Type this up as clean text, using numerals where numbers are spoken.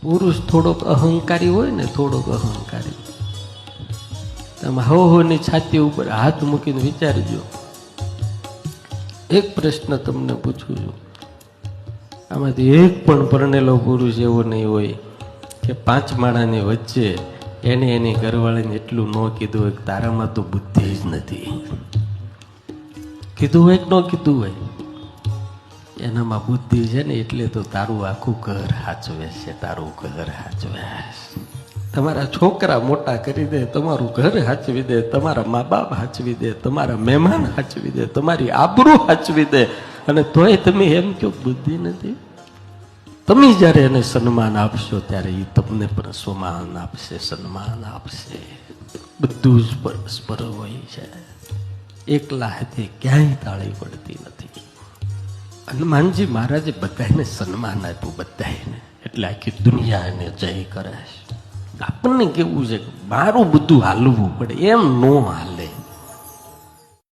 પુરુષ થોડોક અહંકારી હોય ને, થોડોક અહંકારી, તમે હોની છાતી ઉપર હાથ મૂકીને વિચારજો. એક પ્રશ્ન તમને પૂછું છું, આમાંથી એક પણ પરણેલો પુરુષ એવો નહીં હોય કે 5 માળાની વચ્ચે એને એની ઘરવાળીને એટલું ન કીધું હોય કે તારામાં તો બુદ્ધિ જ નથી. કીધું હોય કે ન કીધું હોય, એનામાં બુદ્ધિ છે ને એટલે તો તારું આખું ઘર હાચવે છે, તારું ઘર હાચવે. તમારા છોકરા મોટા કરી દે, તમારું ઘર હાચવી દે, તમારા મા બાપ હાચવી દે, તમારા મહેમાન હાચવી દે, તમારી આબરૂ હાચવી દે, અને તોય તમે એમ કહો બુદ્ધિ નથી. તમે જ્યારે એને સન્માન આપશો ત્યારે એ તમને પણ સ્વમાન આપશે, સન્માન આપશે. બધું જ પરસ્પર હોય છે. એકલા હાથે ક્યાંય તાળી પડતી નથી. હનુમાનજી મહારાજે બધાને સન્માન આપ્યું, બધાને, એટલે આખી દુનિયા એને જય કરે છે. આપણને કેવું છે કે મારું બધું હાલવું પડે, એમ નો હાલે.